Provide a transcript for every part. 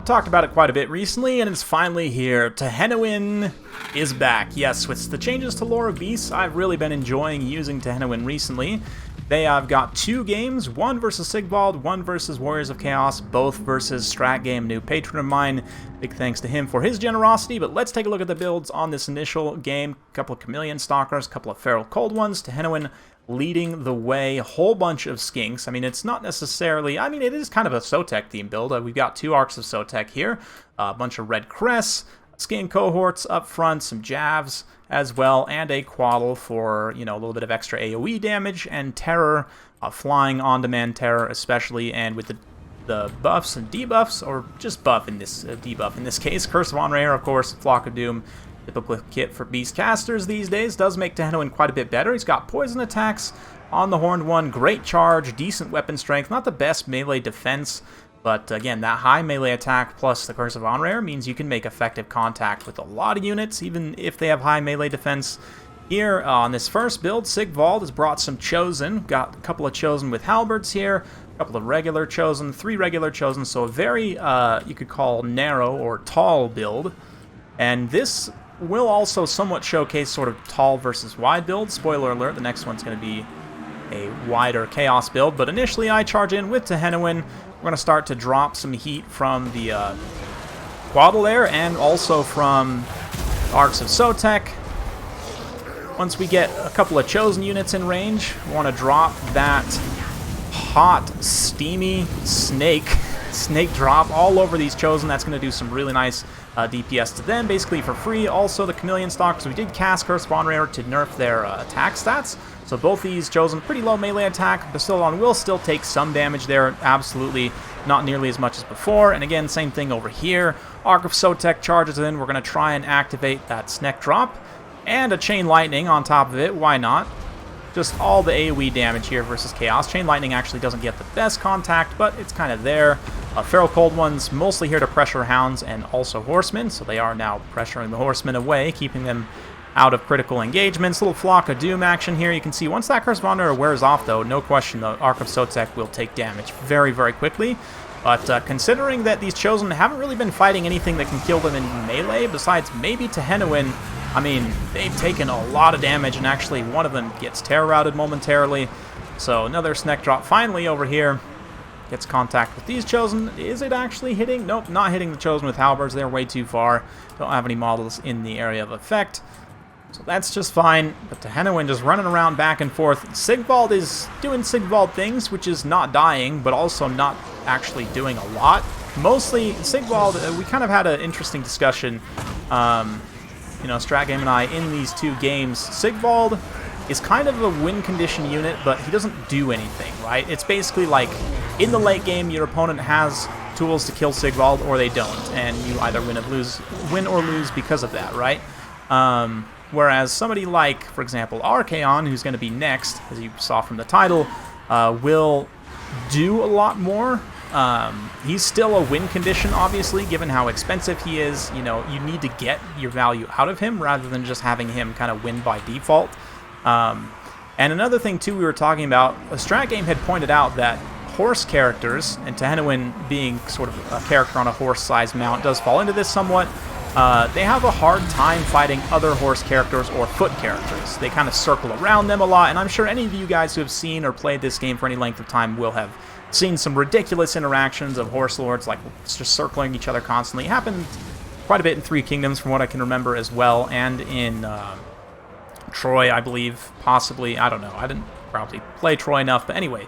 talked about it quite a bit recently, and it's finally here. Tehenowin is back. Yes, with the changes to Lore of Beasts, I've really been enjoying using Tehenowin recently. They have got two games, one versus Sigvald, one versus Warriors of Chaos, both versus Strat Game, new patron of mine. Big thanks to him for his generosity, but let's take a look at the builds on this initial game. A couple of Chameleon Stalkers, a couple of Feral Cold Ones, Tehenowin leading the way, a whole bunch of skinks. I mean, it's not necessarily, I mean, it is kind of a Sotek theme build. We've got two arcs of Sotek here, a bunch of red crests, skin cohorts up front, some javs as well, and a quaddle for, you know, a little bit of extra AoE damage, and terror, flying on-demand terror especially, and with the buffs and debuffs, or just buff in this, debuff in this case. Curse of Honor, of course, Flock of Doom. Typical kit for beast casters these days. Does make Tehenowin quite a bit better. He's got poison attacks on the Horned One, great charge, decent weapon strength, not the best melee defense, but again, that high melee attack plus the Curse of Honor means you can make effective contact with a lot of units, even if they have high melee defense. Here on this first build, Sigvald has brought some Chosen. Got a couple of Chosen with halberds here, a couple of regular Chosen, 3 regular Chosen, so a very, you could call narrow or tall build. And this will also somewhat showcase sort of tall versus wide build. Spoiler alert, the next one's going to be a wider Chaos build, but initially I charge in with Tehenowin. We're going to start to drop some heat from the quaddle there, and also from Arcs of Sotek. Once we get a couple of Chosen units in range, we want to drop that hot, steamy snake drop all over these Chosen. That's going to do some really nice DPS to them, basically for free. Also, the Chameleon Stalkers, we did cast Curse of Honor to nerf their attack stats, so both these Chosen, pretty low melee attack. Bastillon will still take some damage there, absolutely not nearly as much as before. And again, same thing over here. Arc of Sotek charges in. We're going to try and activate that Sneck drop, and a Chain Lightning on top of it. Why not? Just all the AoE damage here versus Chaos. Chain Lightning actually doesn't get the best contact, but it's kind of there. Feral Cold Ones mostly here to pressure Hounds and also Horsemen, so they are now pressuring the Horsemen away, keeping them out of critical engagements. Little Flock of Doom action here. You can see once that Curse of Honor wears off, though, no question the Arc of Sotek will take damage very, very quickly. But considering that these Chosen haven't really been fighting anything that can kill them in melee, besides maybe Tehenowin, I mean, they've taken a lot of damage, and actually one of them gets terror routed momentarily. So another Sneck drop finally over here. Gets contact with these Chosen. Is it actually hitting? Nope, not hitting the Chosen with halberds. They're way too far. Don't have any models in the area of effect. So that's just fine. But Tehenowin just running around back and forth. Sigvald is doing Sigvald things, which is not dying, but also not actually doing a lot. Mostly, Sigvald, we kind of had an interesting discussion, you know, Strat Game and I, in these two games. Sigvald is kind of a win condition unit, but he doesn't do anything, right? It's basically like, in the late game, your opponent has tools to kill Sigvald, or they don't, and you either win or lose because of that, right? Whereas somebody like, for example, Archaon, who's going to be next, as you saw from the title, will do a lot more. He's still a win condition, obviously, given how expensive he is. You know, you need to get your value out of him rather than just having him kind of win by default. And another thing, too, we were talking about, a Strat Game had pointed out that horse characters, and Tehenowin being sort of a character on a horse-sized mount does fall into this somewhat. They have a hard time fighting other horse characters or foot characters. They kind of circle around them a lot, and I'm sure any of you guys who have seen or played this game for any length of time will have seen some ridiculous interactions of horse lords, like just circling each other constantly. It happened quite a bit in Three Kingdoms, from what I can remember as well, and in Troy, I believe, possibly. I don't know. I didn't probably play Troy enough, but anyway.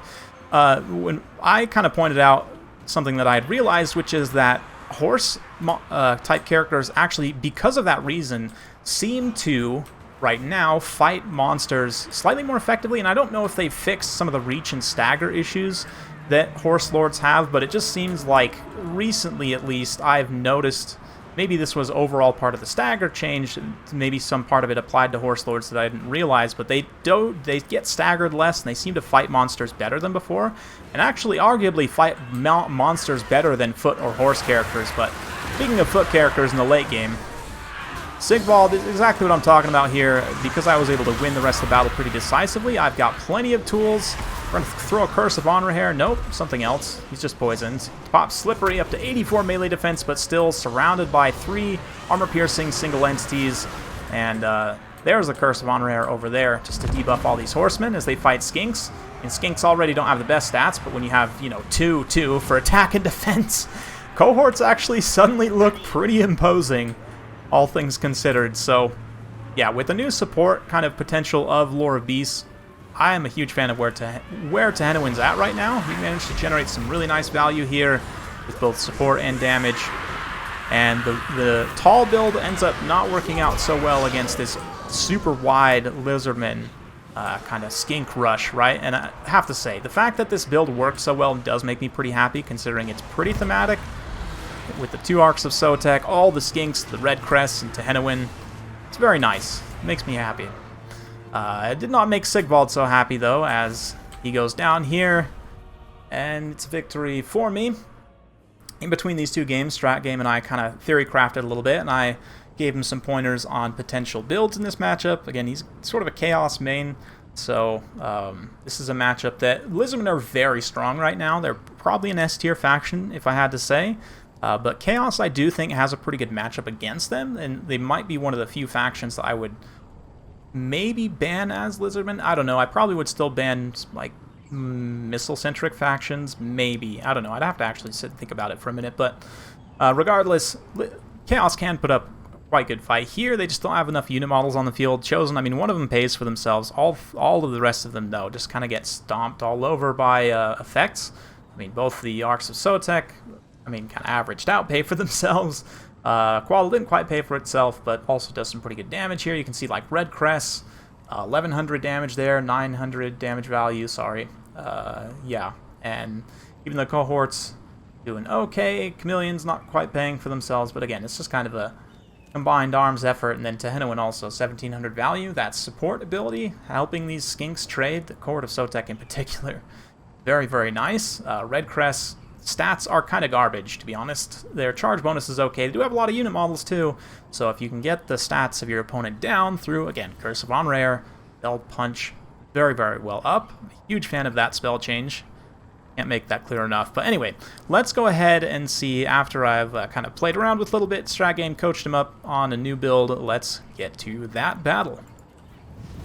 When I kind of pointed out something that I had realized, which is that horse-type characters actually, because of that reason, seem to, right now, fight monsters slightly more effectively, and I don't know if they've fixed some of the reach and stagger issues that horse lords have, but it just seems like, recently at least, I've noticed, maybe this was overall part of the stagger change, maybe some part of it applied to horse lords that I didn't realize, but they get staggered less, and they seem to fight monsters better than before, and actually arguably fight monsters better than foot or horse characters. But speaking of foot characters in the late game, Sigvald is exactly what I'm talking about here. Because I was able to win the rest of the battle pretty decisively, I've got plenty of tools. We're going to throw a Curse of Honor here. Nope, something else. He's just poisoned. Pops Slippery up to 84 melee defense, but still surrounded by 3 armor-piercing single entities. And there's the Curse of Honor over there, just to debuff all these horsemen as they fight skinks. And skinks already don't have the best stats, but when you have, 2 for attack and defense, cohorts actually suddenly look pretty imposing, all things considered. So, yeah, with the new support kind of potential of Lore of Beasts, I am a huge fan of where Tehenowin's at right now. He managed to generate some really nice value here with both support and damage. And the tall build ends up not working out so well against this super wide Lizardmen kind of skink rush, right? And I have to say, the fact that this build works so well does make me pretty happy, considering it's pretty thematic. With the 2 arcs of Sotek, all the skinks, the red crests, and Tehenowin. It's very nice. It makes me happy. It did not make Sigvald so happy, though, as he goes down here, and it's a victory for me. In between these 2 games, Strat Game and I kind of theory crafted a little bit, and I gave him some pointers on potential builds in this matchup. Again, he's sort of a Chaos main, so this is a matchup that Lizardmen are very strong right now. They're probably an S-tier faction, if I had to say. But Chaos, I do think, has a pretty good matchup against them, and they might be one of the few factions that I would maybe ban as Lizardmen. I don't know. I probably would still ban, like, missile-centric factions. Maybe. I don't know. I'd have to actually sit and think about it for a minute. But regardless, Chaos can put up a quite good fight. Here, they just don't have enough unit models on the field. Chosen, I mean, one of them pays for themselves. All of the rest of them, though, just kind of get stomped all over by effects. I mean, both the Arcs of Sotek, kind of averaged out, pay for themselves. Qual didn't quite pay for itself, but also does some pretty good damage here. You can see, like, Red Crest, 1100 damage there, 900 damage value, sorry. Yeah, and even the cohorts doing okay. Chameleon's not quite paying for themselves, but again, it's just kind of a combined arms effort. And then Tehenowin also 1700 value. That's support ability, helping these skinks trade, the cohort of Sotek in particular. Very, very nice. Red Crest stats are kind of garbage, to be honest. Their charge bonus is okay. They do have a lot of unit models, too. So if you can get the stats of your opponent down through, again, Curse of Honor, they'll punch very, very well up. I'm a huge fan of that spell change. Can't make that clear enough. But anyway, let's go ahead and see, after I've kind of played around with a little bit, Strat Game coached him up on a new build, let's get to that battle.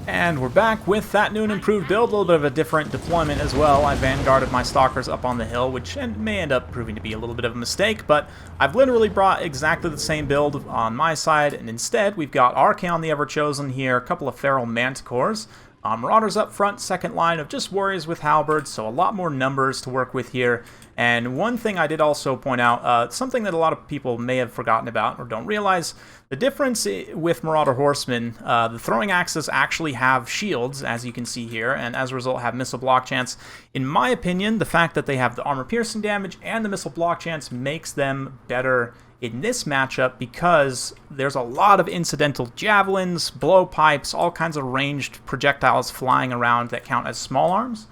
And we're back with that new and improved build, a little bit of a different deployment as well. I vanguarded my stalkers up on the hill, which may end up proving to be a little bit of a mistake, but I've literally brought exactly the same build on my side, and instead we've got Archaon the Everchosen here, a couple of Feral Manticores, Marauders up front, second line of just warriors with halberds, so a lot more numbers to work with here. And one thing I did also point out, something that a lot of people may have forgotten about or don't realize, the difference with Marauder Horsemen, the throwing axes actually have shields, as you can see here, and as a result have missile block chance. In my opinion, the fact that they have the armor piercing damage and the missile block chance makes them better in this matchup because there's a lot of incidental javelins, blowpipes, all kinds of ranged projectiles flying around that count as small arms.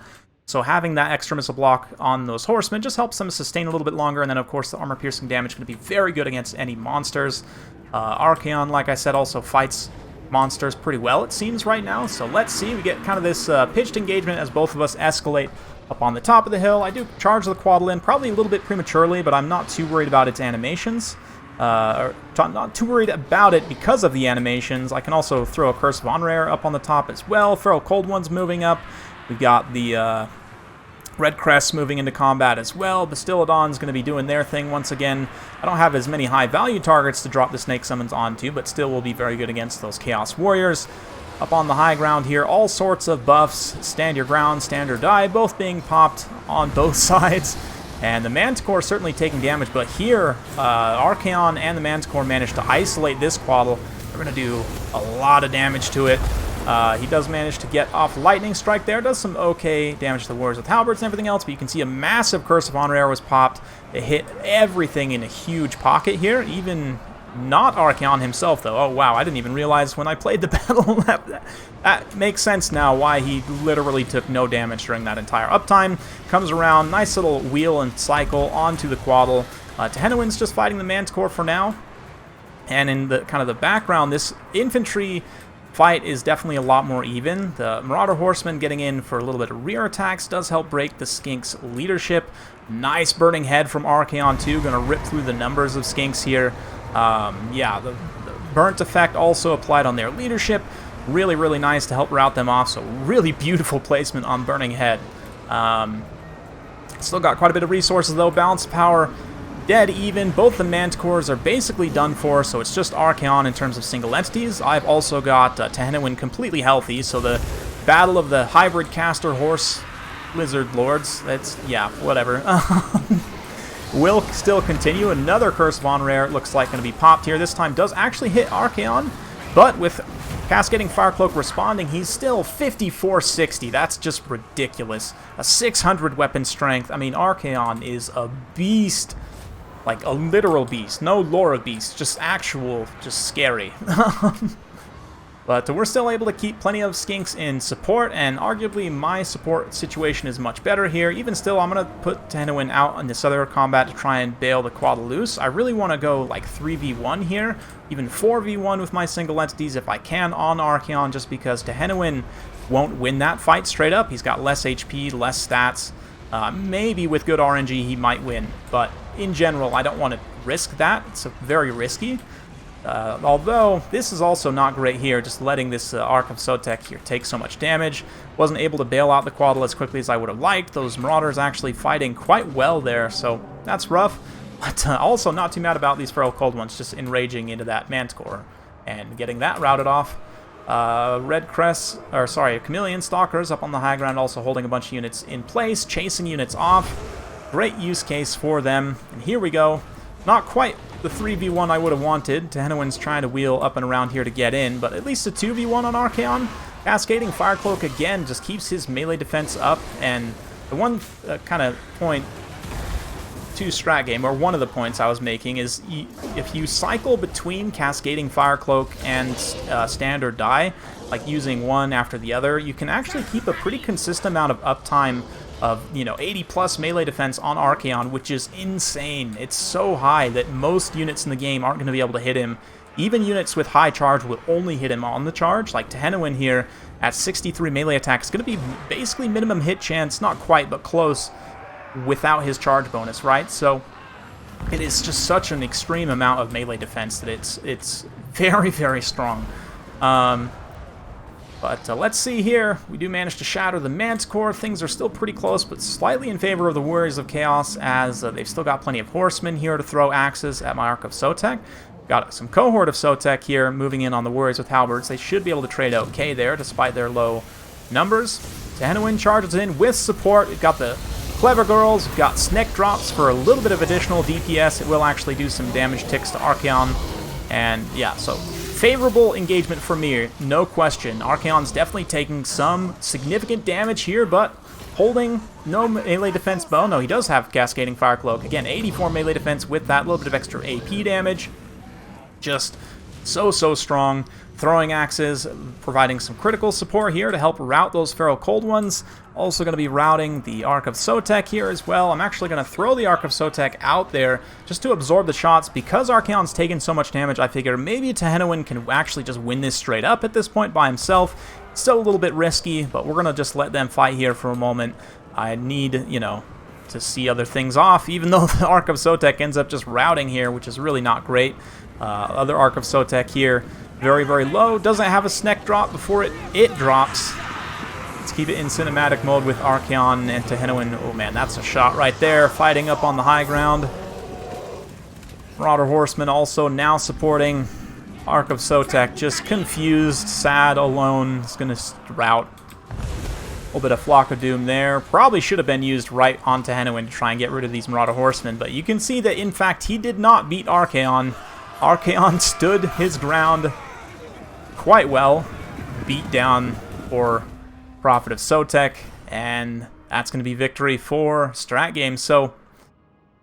So having that extra missile block on those horsemen just helps them sustain a little bit longer, and then of course the armor piercing damage is going to be very good against any monsters. Archaon, like I said, also fights monsters pretty well, it seems, right now. So let's see. We get kind of this pitched engagement as both of us escalate up on the top of the hill. I do charge the Quadlin, probably a little bit prematurely, but I'm not too worried about its animations. Or not too worried about it because of the animations. I can also throw a Curse of Honor up on the top as well. Feral Cold Ones moving up. We've got the Red Crest moving into combat as well. Bastillodon's going to be doing their thing once again. I don't have as many high value targets to drop the Snake Summons onto, but still will be very good against those Chaos Warriors. Up on the high ground here, all sorts of buffs, stand your ground, stand or die, both being popped on both sides. And the Manticore certainly taking damage, but here, Archaon and the Manticore managed to isolate this Quaddle. They're going to do a lot of damage to it. He does manage to get off Lightning Strike there, does some okay damage to the Warriors with Halberds and everything else, but you can see a massive Curse of Honor was popped. It hit everything in a huge pocket here, even not Archaon himself, though. Oh, wow, I didn't even realize when I played the battle that makes sense now why he literally took no damage during that entire uptime. Comes around, nice little wheel and cycle onto the Quaddle. Tehenowin's just fighting the Manticore for now. And in the kind of the background, this infantry fight is definitely a lot more even. The Marauder Horsemen getting in for a little bit of rear attacks does help break the Skink's leadership. Nice burning head from Archaon too, going to rip through the numbers of Skinks here. Yeah, the burnt effect also applied on their leadership. Really, really nice to help rout them off. So really beautiful placement on burning head. Still got quite a bit of resources though. Balance power dead even. Both the Manticores are basically done for, so it's just Archaon in terms of single entities. I've also got Tehenowin completely healthy, so the battle of the hybrid caster horse lizard lords, that's, yeah, whatever. Will still continue. Another Curse Von Rare looks like going to be popped here. This time does actually hit Archaon, but with Cascading Firecloak responding, he's still 5460. That's just ridiculous. A 600 weapon strength. I mean, Archaon is a beast. Like a literal beast. No lore of beast. Just actual, just scary. But we're still able to keep plenty of Skinks in support, and arguably my support situation is much better here. Even still, I'm going to put Tehenowin out in this other combat to try and bail the Quaddle loose. I really want to go like 3v1 here, even 4v1 with my single entities if I can on Archaon, just because Tehenowin won't win that fight straight up. He's got less HP, less stats. Maybe with good RNG he might win, but in general I don't want to risk that. It's very risky. Although, this is also not great here, just letting this Ark of Sotek here take so much damage. Wasn't able to bail out the Quaddle as quickly as I would have liked. Those Marauders actually fighting quite well there, so that's rough. But also not too mad about these Feral Cold Ones just enraging into that Manticore and getting that routed off. Chameleon Stalkers up on the high ground, also holding a bunch of units in place, chasing units off. Great use case for them. And here we go. Not quite the 3v1 I would have wanted. Tehenowin's trying to wheel up and around here to get in, but at least a 2v1 on Archaon. Cascading Firecloak again just keeps his melee defense up, and the one kind of point to strat game, or one of the points I was making, is if you cycle between Cascading Firecloak and Stand or Die, like using one after the other, you can actually keep a pretty consistent amount of uptime of, 80 plus melee defense on Archaon, which is insane. It's so high that most units in the game aren't going to be able to hit him. Even units with high charge will only hit him on the charge. Like Tehenowin here at 63 melee attack is going to be basically minimum hit chance, not quite, but close, without his charge bonus, right? So it is just such an extreme amount of melee defense that it's very, very strong. But let's see here. We do manage to shatter the Manticore. Things are still pretty close, but slightly in favor of the Warriors of Chaos, as they've still got plenty of horsemen here to throw axes at my Ark of Sotek. Got some cohort of Sotek here moving in on the Warriors with halberds. They should be able to trade okay there, despite their low numbers. Tehenowin charges in with support. We've got the Clever Girls. We've got Sneck Drops for a little bit of additional DPS. It will actually do some damage ticks to Archaon. And yeah, so favorable engagement for me, no question. Archaon's definitely taking some significant damage here, but holding no melee defense. Well, no, he does have Cascading Firecloak. Again, 84 melee defense with that little bit of extra AP damage. Just so strong. Throwing axes, providing some critical support here to help rout those Feral Cold Ones. Also going to be routing the Ark of Sotek here as well. I'm actually going to throw the Ark of Sotek out there just to absorb the shots. Because Archaon's taken so much damage, I figure maybe Tehenowin can actually just win this straight up at this point by himself. Still a little bit risky, but we're going to just let them fight here for a moment. I need, to see other things off, even though the Ark of Sotek ends up just routing here, which is really not great. Other Ark of Sotek here, very, very low. Doesn't have a Sneck drop before it drops. Let's keep it in cinematic mode with Archaon and Tehenowin. Oh man, that's a shot right there. Fighting up on the high ground. Marauder Horseman also now supporting Ark of Sotek. Just confused, sad, alone. It's going to rout. A little bit of Flock of Doom there. Probably should have been used right on Tehenowin to try and get rid of these Marauder Horsemen. But you can see that, in fact, he did not beat Archaon. Archaon stood his ground quite well. Beat down for Prophet of Sotek, and that's going to be victory for Strat Games. So,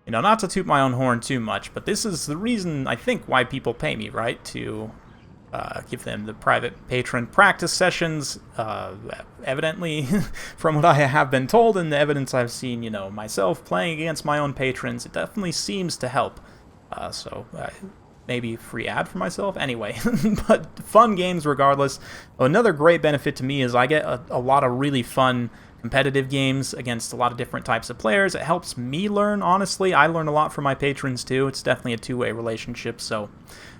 not to toot my own horn too much, but this is the reason, I think, why people pay me, right? To give them the private patron practice sessions. Evidently, from what I have been told and the evidence I've seen, myself playing against my own patrons, it definitely seems to help. So maybe free ad for myself. Anyway, but fun games regardless. Another great benefit to me is I get a lot of really fun competitive games against a lot of different types of players. It helps me learn, honestly. I learn a lot from my patrons too. It's definitely a two-way relationship, so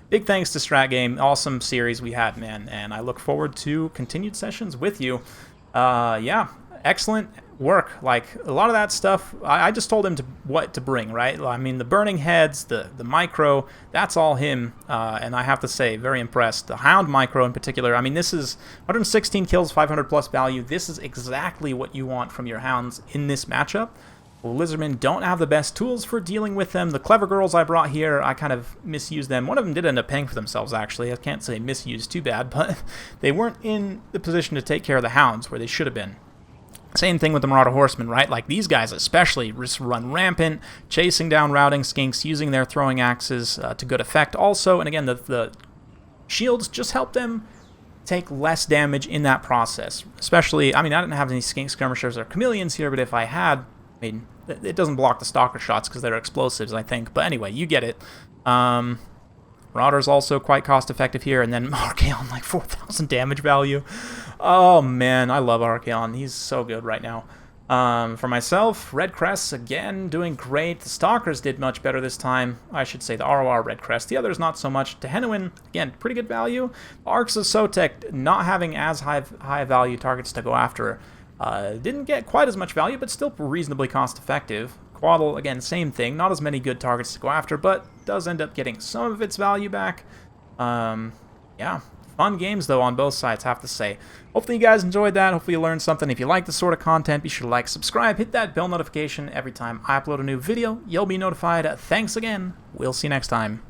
big thanks to Strat Game. Awesome series we had, man, and I look forward to continued sessions with you. Yeah, excellent work. Like, a lot of that stuff, I just told him what to bring, right? I mean, the burning heads, the micro, that's all him, and I have to say, very impressed. The Hound micro in particular, I mean, this is 116 kills, 500 plus value. This is exactly what you want from your Hounds in this matchup. Lizardmen don't have the best tools for dealing with them. The clever girls I brought here, I kind of misused them. One of them did end up paying for themselves, actually. I can't say misused too bad, but they weren't in the position to take care of the Hounds where they should have been. Same thing with the Marauder Horsemen, right? Like, these guys especially just run rampant, chasing down routing skinks, using their throwing axes to good effect also. And again, the shields just help them take less damage in that process. Especially, I mean, I didn't have any skink skirmishers or chameleons here, but if I had, I mean, it doesn't block the stalker shots because they're explosives, I think. But anyway, you get it. Marauder's also quite cost-effective here, and then Archaon, like 4,000 damage value. Oh, man, I love Archaon. He's so good right now. For myself, Red Crests, again, doing great. The Stalkers did much better this time. I should say the ROR Red Crest. The others, not so much. Tehenowin, again, pretty good value. The Arcs of Sotek, not having as high value targets to go after. Didn't get quite as much value, but still reasonably cost-effective. Quaddle, again, same thing. Not as many good targets to go after, but does end up getting some of its value back. Yeah, fun games, though, on both sides, have to say. Hopefully you guys enjoyed that. Hopefully you learned something. If you like this sort of content, be sure to like, subscribe, hit that bell notification every time I upload a new video. You'll be notified. Thanks again. We'll see you next time.